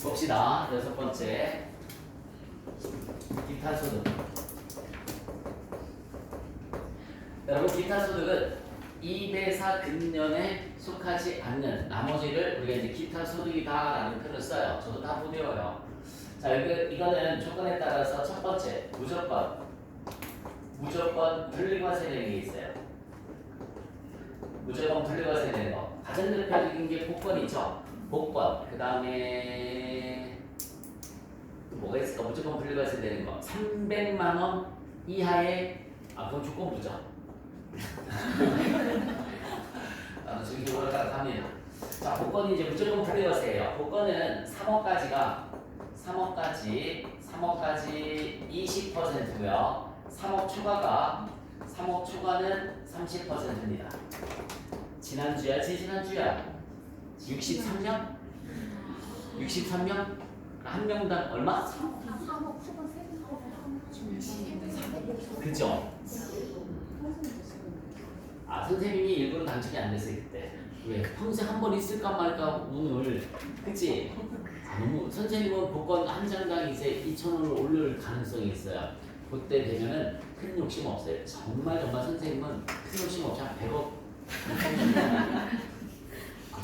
봅시다. 여섯 번째. 기타 소득. 여러분, 기타 소득은 2대4 근년에 속하지 않는 나머지를 우리가 이제 기타 소득이다라는 표현을 써요. 저도 다 못 외워요. 자, 이거는 조건에 따라서 첫 번째, 무조건 분리과세 되는 게 있어요. 무조건 분리과세 되는 거. 가장 대표적인 게 복권이죠. 복권. 그 다음에 또 뭐가 있을까? 무조건 분리과세 되는 거. 300만 원 이하의 그건 조건부죠. 저기 올라가다 합니다. 자, 복권이 이제 무조건 분리과세예요. 복권은 3억까지 20%고요. 3억 초과는 30%입니다. 지난주야, 지지난주야. 63명? 63명? 한 명당 얼마? 3억 초반 그죠? 선생님이 일부러 당첨이 안 됐어요 그때. 왜? 평생 한 번 있을까 말까 운을. 그치? 너무 선생님은 복권 한 장당 이제 2,000원을 올릴 가능성이 있어요. 그때 되면은 큰 욕심 없어요. 정말 선생님은 큰 욕심 없이 한 100억.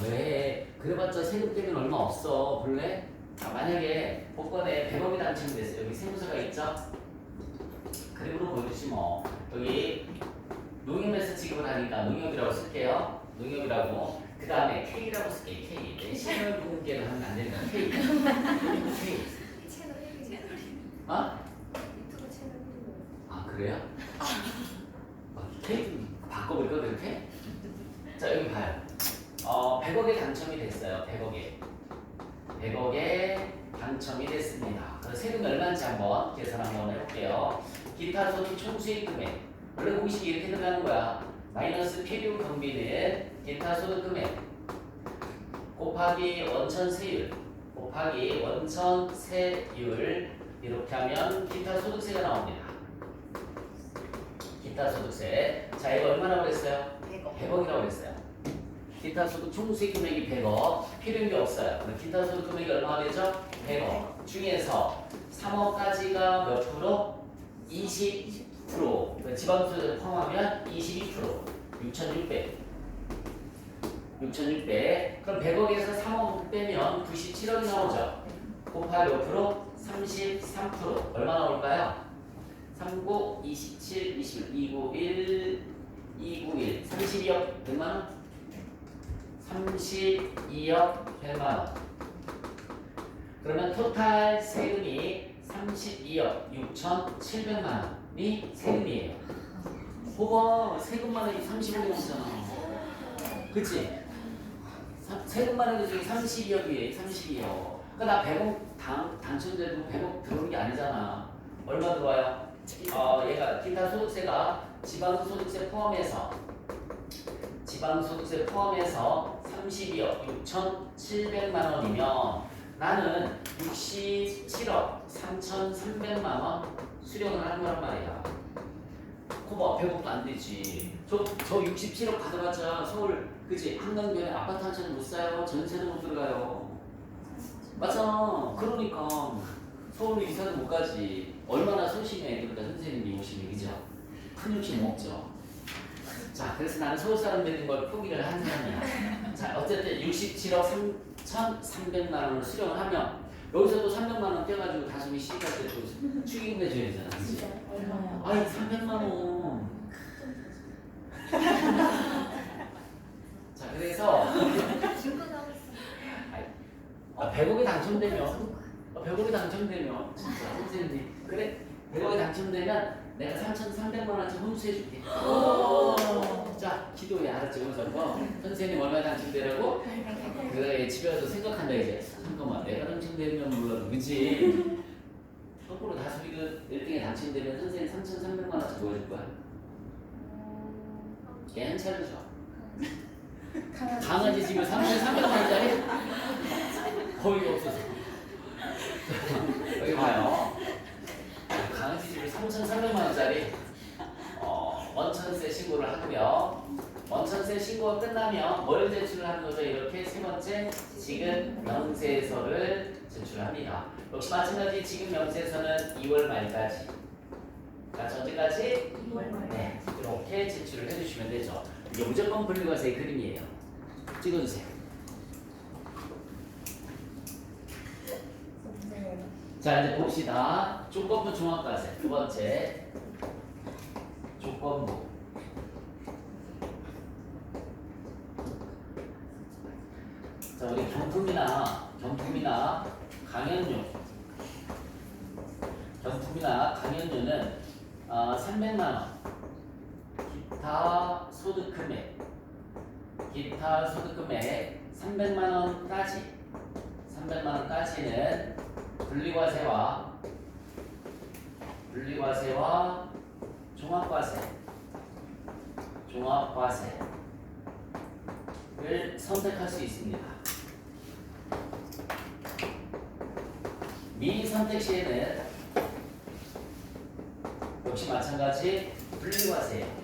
왜? 그래봤자 세금 때문에 얼마 없어. 볼래? 만약에 복권에 100억이 당첨이 됐어요. 여기 세무서가 있죠? 그림으로 보여주지 뭐. 여기 농협에서 지급을 하니까 농협이라고 쓸게요. 농협이라고. 그 다음에 K라고 쓸게요. K. 내 시설 분계를 하면 안 되니까 K. K. 채널 1이 어? 유튜브 채널 1이 그래요? K 좀 바꿔볼까 그렇게? 자, 여기 봐요. 100억에 당첨이 됐어요. 100억에 당첨이 됐습니다. 그럼 세금이 얼마인지 한번 계산 한번 해볼게요. 기타 소득 총수익 금액. 원래 공식이 이렇게 들어가는 거야. 마이너스 필요 경비는 기타 소득 금액 곱하기 원천세율 이렇게 하면 기타 소득세가 나옵니다. 기타 소득세. 자, 이거 얼마라고 그랬어요? 100억이라고 그랬어요. 기타 소득 총수익 금액이 100억. 필요한 게 없어요. 그럼 기타 소득 금액이 얼마가 되죠? 100억. 중에서 3억까지가 몇 프로? 20%. 지방소득을 포함하면 22%. 6,600. 그럼 100억에서 3억 빼면 97억이 나오죠. 곱하기 몇 프로? 33%. 얼마 나올까요? 39, 27, 21, 291. 32억 100만원? 32억 100만원. 그러면 토탈 세금이 32억 6,700만원이 세금이에요. 봐봐, 세금만 해도 30억이 넘잖아. 그치? 세금만 해도 지금 32억이에요. 32억. 그러니까 나 100억 당첨돼도 100억 들어오는 게 아니잖아. 얼마 들어와요? 얘가 기타 소득세가 지방소득세 포함해서 32억 6,700만 원이면 나는 67억 3,300만 원 수령을 하는 거란 말이야. 그거 100억도 안 되지. 저 67억 가져가자 서울 그지 한강변에 아파트 한 채는 못 사요. 전세도 못 들어가요. 맞잖아. 그러니까 서울로 이사도 못 가지. 얼마나 소심해. 그러니까 선생님이 오시면 그죠? 큰 욕심 없죠. 자, 그래서 나는 서울 사람 되는 걸 포기를 한 사람이야. 자, 어쨌든 67억 3,300만 원을 수령을 하면 여기서도 300만 원 떼가지고 다솜이 시집갈 때 또 축의금 내줘야 되잖아. 그치? 얼마야? 아이 300만 원. 자, 그래서 증거나고 있어. 100억이 당첨되면 진짜 선생님 그래 100억이 당첨되면 내가 3,300만 원치 홈수해줄게. 자, 기도해. 알았지? 그래서 선생님 얼마 당첨되라고? 그래, 집에 와서 생각한다 이제. 잠깐만, 내가 당첨되면 몰라도 그치? 거꾸로 다솜이가 1등에 당첨되면 선생님 3,300만 원치 보여줄 거야. 걔는 차려줘. 강아지 집에 3,300만 원짜리? 거의 없어서. 여기 봐요. 강아지 집에 3,300만 원짜리 원천세 신고를 하고요. 원천세 신고 신고가 끝나면 뭘 제출하는 거죠? 이렇게 세 번째 지급 명세서를 제출합니다. 역시 마찬가지 지급 명세서는 2월 말까지. 자, 언제까지? 2월 말. 네, 이렇게 제출을 해주시면 되죠. 이게 무조건 분리과세의 그림이에요. 찍어주세요. 자, 이제 봅시다. 조건부 종합과세 두 번째. 조건부. 자, 우리 경품이나 강연료는 300만 원. 기타 소득 금액 300만 원까지는 분리과세와 종합과세를 선택할 수 있습니다. 미선택 시에는 역시 마찬가지 분리과세예요.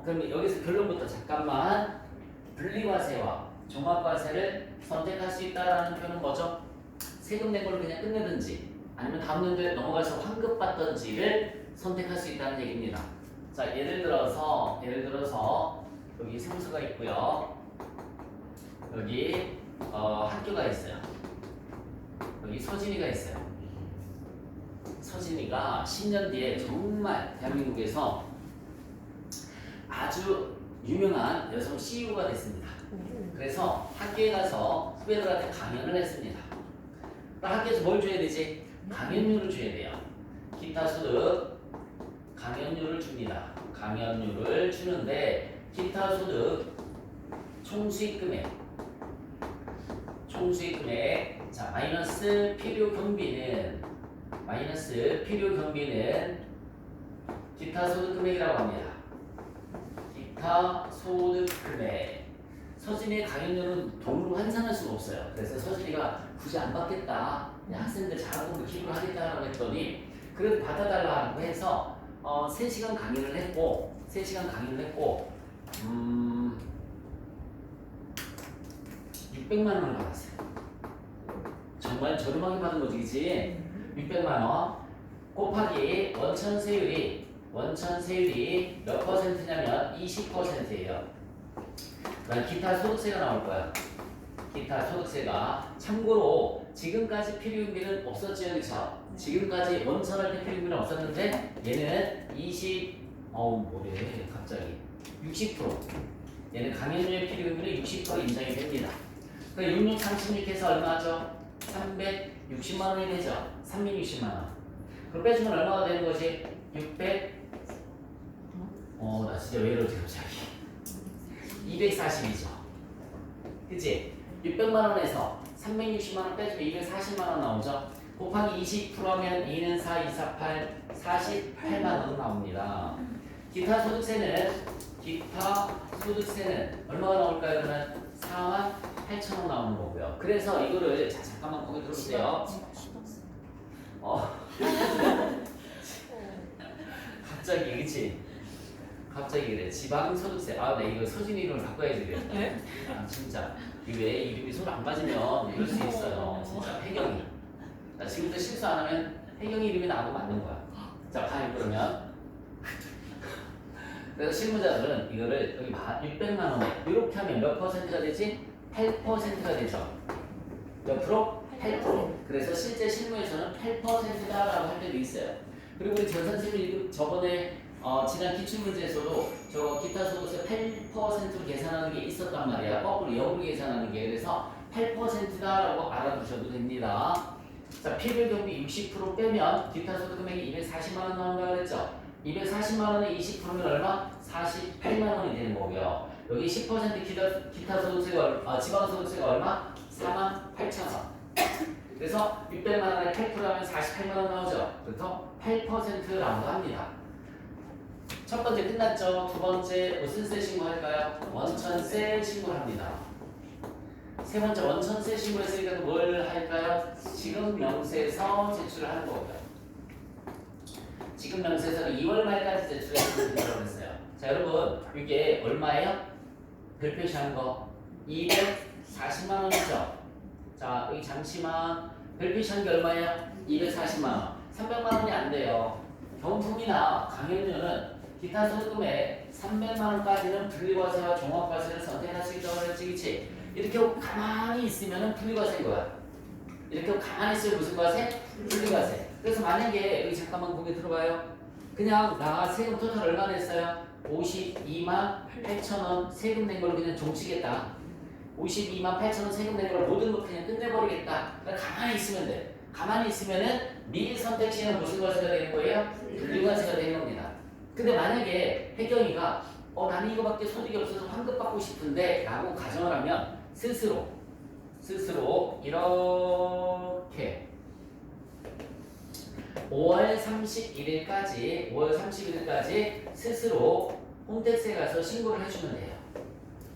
그럼 여기서 결론부터 잠깐만. 분리과세와 종합과세를 선택할 수 있다라는 표현은 뭐죠? 세금 낸 걸로 그냥 끝내든지 아니면 다음 연도에 넘어가서 환급받든지를 선택할 수 있다는 얘기입니다. 자, 예를 들어서 여기 생수가 있고요. 여기 학교가 있어요. 여기 서진이가 있어요. 서진이가 10년 뒤에 정말 대한민국에서 아주 유명한 여성 CEO가 됐습니다. 그래서 학교에 가서 후배들한테 강연을 했습니다. 학교에서 뭘 줘야 되지? 강연료를 줘야 돼요. 기타 소득 강연료를 줍니다. 강연료를 주는데 기타 소득 총수익 금액 자 마이너스 필요 경비는 기타 소득 금액이라고 합니다. 기타 소득 금액. 서진이의 강연료는 돈으로 환산할 수가 없어요. 그래서 서진이가 굳이 안 받겠다. 학생들 잘하는 거 기부를 하겠다라고 했더니 그래도 받아달라고 해서 3시간 강의를 했고 600만 원을 받았어요. 정말 저렴하게 받은 거지, 그치? 600만 원 곱하기 원천세율이 몇 퍼센트냐면 20%예요. 그다음 기타 소득세가 나올 거야. 기타 소득세가 참고로 지금까지 필요금비는 없었죠, 그렇죠? 지금까지 원천할 때 필요금비는 없었는데 얘는 60%. 얘는 강연료의 필요금비는 60% 인정이 됩니다. 그러니까 6636 해서 얼마죠? 360만 원이 되죠. 360만 원. 그럼 빼주면 얼마가 되는 거지? 600. 나 진짜 왜 이러지 갑자기? 240이죠. 그치? 600만 원에서 360만 원 빼주면 240만 원 나오죠. 곱하기 20%하면 2는 4, 2, 4, 8, 48만 원 나옵니다. 기타 소득세는 얼마가 나올까요? 그러면 4만 8천 원 나오는 거고요. 그래서 이거를 잠깐만 거기 들어보세요. 갑자기 그치? 갑자기 그래. 지방소득세. 네 이거 서진이 이름을 바꿔야지 그래. 진짜 왜 이름이 서로 안 맞으면 이럴 수 있어요. 진짜 혜경이. 나 지금부터 실수 안 하면 혜경이 이름이 나하고 맞는 거야. 자, 과연 그러면 그래서 실무자들은 이거를 여기 600만 원에 이렇게 하면 몇 퍼센트가 되지? 8%가 되죠. 몇 프로? 8%. 그래서 실제 실무에서는 8%다라고 할 때도 있어요. 그리고 우리 전 선생님이 저번에 지난 기출문제에서도 저 기타 소득세 8%로 계산하는 게 있었단 말이야. 거꾸로 역으로 계산하는 게. 그래서 8%다라고 알아두셔도 됩니다. 자, 필요 경비 60% 빼면 기타 소득 금액이 240만 원 나온다고 그랬죠. 240만 원에 20%면 얼마? 48만 원이 되는 거고요. 여기 10% 기타 소득세가 지방 소득세가 얼마? 4만 8천 원. 그래서 600만 원에 8%하면 48만 원 나오죠. 그래서 8%라고 합니다. 첫 번째 끝났죠. 두 번째 무슨 세 신고할까요? 원천세 신고합니다. 세 번째 원천세 신고했으니까 뭘 할까요? 지급 명세서 제출을 하는 거고요. 지급 명세서는 2월 말까지 제출해야 된다고 했어요. 자, 여러분 이게 얼마예요? 별 표시한 거 240만 원이죠. 자, 여기 잠시만 별 표시한 게 얼마예요? 240만 원. 300만 원이 안 돼요. 경품이나 강연료는 기타 소득금액 300만 원까지는 분리과세와 종합과세를 선택할 수 있다고 그랬지, 그치? 이렇게 하고 가만히 있으면은 분리과세인 거야. 이렇게 하고 가만히 있으면 무슨 과세? 분리과세. 그래서 만약에 여기 잠깐만 거기 들어봐요. 그냥 나 세금 토탈 얼마 냈어요? 52만 8천 원 세금 낸 걸로 그냥 종치겠다. 52만 8천 원 세금 낸 걸로 모든 걸 그냥 끝내버리겠다. 그러니까 가만히 있으면 돼. 가만히 있으면은 미리 선택시에는 무슨 과세가 되는 거예요? 분리과세가 되는 겁니다. 근데 만약에 혜경이가 나는 이거밖에 소득이 없어서 환급 받고 싶은데 라고 가정을 하면 스스로 이렇게 5월 31일까지 스스로 홈택스에 가서 신고를 해주면 돼요.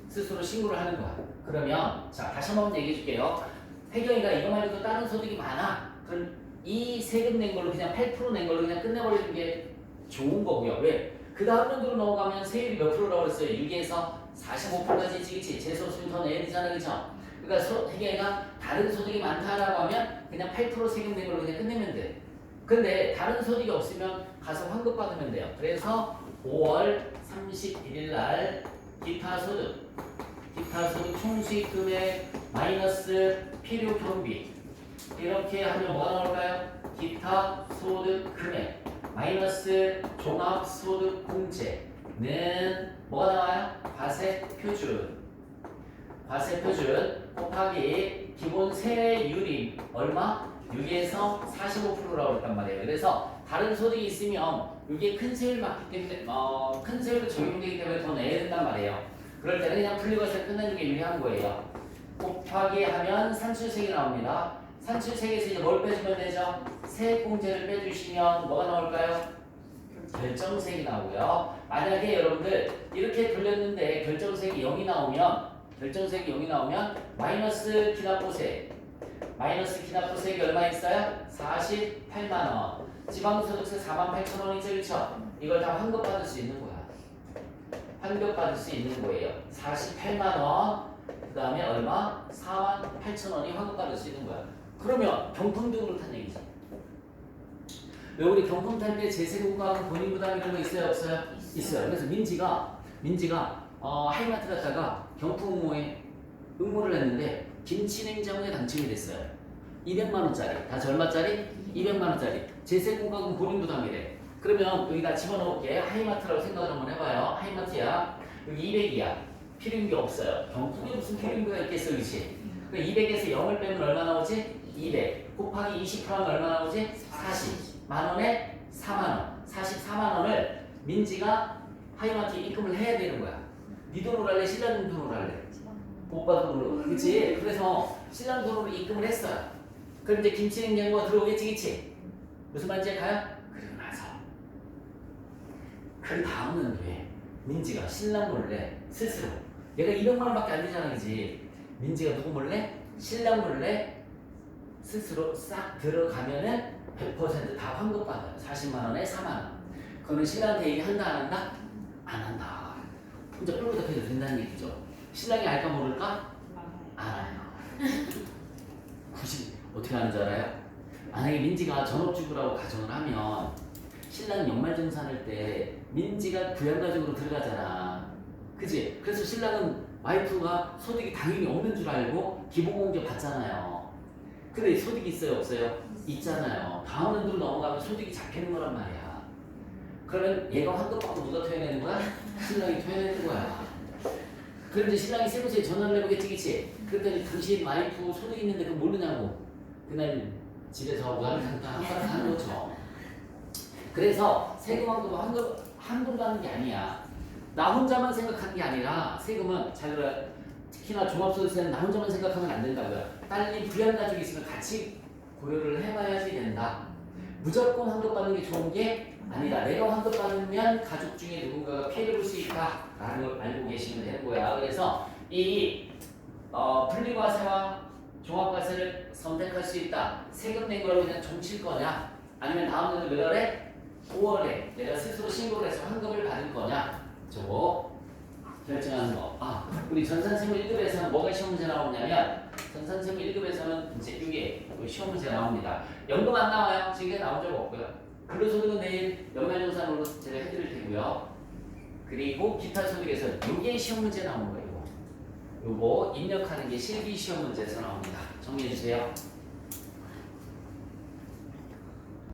스스로 신고를 하는 거야. 그러면 자 다시 한번 얘기해 줄게요. 혜경이가 이거 말고도 다른 소득이 많아. 그럼 이 세금 낸 걸로 그냥 8% 낸 걸로 그냥 끝내버리는 게 좋은 거고요. 왜? 그 다음 연도로 넘어가면 세율이 몇 프로라고 그랬어요? 6에서 45%까지 있지. 재소수는 더 내야 되잖아, 그죠? 그러니까 혜경이가 다른 소득이 많다라고 하면 그냥 8% 세금 낸 걸로 그냥 끝내면 돼. 근데 다른 소득이 없으면 가서 환급 받으면 돼요. 그래서 5월 31일 날 기타 소득 총수익 금액 마이너스 필요 경비 이렇게 하면 뭐가 나올까요? 기타 소득 금액 마이너스 종합 소득 공제는 뭐가 나와요? 과세 표준 곱하기 기본 세율이 얼마? 6에서 45%라고 했단 말이에요. 그래서 다른 소득이 있으면 이게 큰 세율 맞기 때문에 큰 세율도 적용되기 때문에 더 내야 된단 말이에요. 그럴 때는 그냥 분리과세 끝내는 게 유리한 거예요. 곱하기 하면 산출세액이 나옵니다. 산출세액에서 이제 뭘 빼주면 되죠? 세액공제를 빼주시면 뭐가 나올까요? 결정세액이 나오고요. 만약에 여러분들 이렇게 돌렸는데 결정세액이 0이 나오면 마이너스 기납부세액이 얼마 있어요? 48만 원. 지방소득세 48,000원이죠, 그렇죠? 이걸 다 환급받을 수 있는 거야. 환급받을 수 있는 거예요. 48만 원. 그 다음에 얼마? 48,000원이 환급받을 수 있는 거야. 그러면 경품도 그렇다는 얘기지. 왜 우리 경품 탈 때 제세금과 본인 부담 이런 거 있어요, 없어요? 있어요. 그래서 민지가 하이마트 갔다가 경품 응모에 응모를 했는데 김치냉장고에 당첨이 됐어요. 200만 원짜리. 다시 얼마짜리? 200만 원짜리. 제세금과금 본인 부담이래. 그러면 여기다 집어넣을게. 하이마트라고 생각을 한번 해봐요. 하이마트야. 여기 200이야. 필요인게 없어요. 경품에 무슨 필요인게가 있겠어, 그렇지? 200에서 0을 빼면 얼마 나오지? 200 곱하기 20%하면 얼마 나오지? 40만 원에 4만 원. 44만 원을 민지가 하이마트에 입금을 해야 되는 거야. 네 돈으로 할래? 신랑 돈으로 할래? 오빠 돈으로. 그치? 그래서 신랑 돈으로 입금을 했어요. 그럼 이제 김치냉장고가 들어오겠지, 그치? 무슨 말인지 가요? 그리고 나서 그 다음은 왜? 민지가 신랑 몰래 스스로 얘가 200만 원밖에 안 되잖아, 그지? 민지가 누구 몰래? 신랑 몰래 스스로 싹 들어가면은 100% 다 환급받아요. 40만 원에 4만 원. 그거는 신랑한테 얘기한다 안 한다? 안 한다. 혼자 뿔부터 해도 된다는 얘기죠. 신랑이 알까 모를까? 알아요. 굳이 어떻게 하는 줄 알아요? 만약에 민지가 전업주부라고 가정을 하면 신랑은 연말정산할 때 민지가 부양가족으로 들어가잖아. 그치? 그래서 신랑은 와이프가 소득이 당연히 없는 줄 알고 기본공제 받잖아요. 근데 소득이 있어요, 없어요? 있잖아요. 다음 연도로 넘어가면 소득이 잡히는 거란 말이야. 그러면 얘가 환급받고 누가 토해내는 거야? 신랑이 토해내는 거야. 그런데 신랑이 세무서에 전화를 해보겠지, 그치? 그랬더니 당신 와이프 소득 있는데 그거 모르냐고. 그날 집에서 무한상담 하는 거죠. 그래서 세금 환급은 환급 받는 게 아니야. 나 혼자만 생각하는 게 아니라 세금은 잘 들어요. 특히나 종합소득세는 나 혼자만 생각하면 안 된다고요. 딸린 부양가족이 있으면 같이 고려를 해봐야지 된다. 무조건 환급받는 게 좋은 게 아니다. 내가 환급받으면 가족 중에 누군가가 피해를 볼 수 있다라는 걸 알고 계시면 되는 거야. 그래서 이 분리과세와 종합과세를 선택할 수 있다. 세금 낸 걸로 그냥 종칠 거냐? 아니면 다음 년도 몇 월에? 5월에 내가 스스로 신고를 해서 환급을 받을 거냐? 저거 결정하는 거. 우리 전산생물 1급에서는 뭐가 시험 문제 나오냐면 전산생물 1급에서는 이제 이게 시험 문제 나옵니다. 연금 안 나와요. 지금 나온 적 없고요. 근로소득은 내일 연말정산으로 제가 해드릴 테고요. 그리고 기타 소득에서 이게 시험 문제 나오는 거예요. 요거 입력하는 게 실기 시험 문제에서 나옵니다. 정리해 주세요.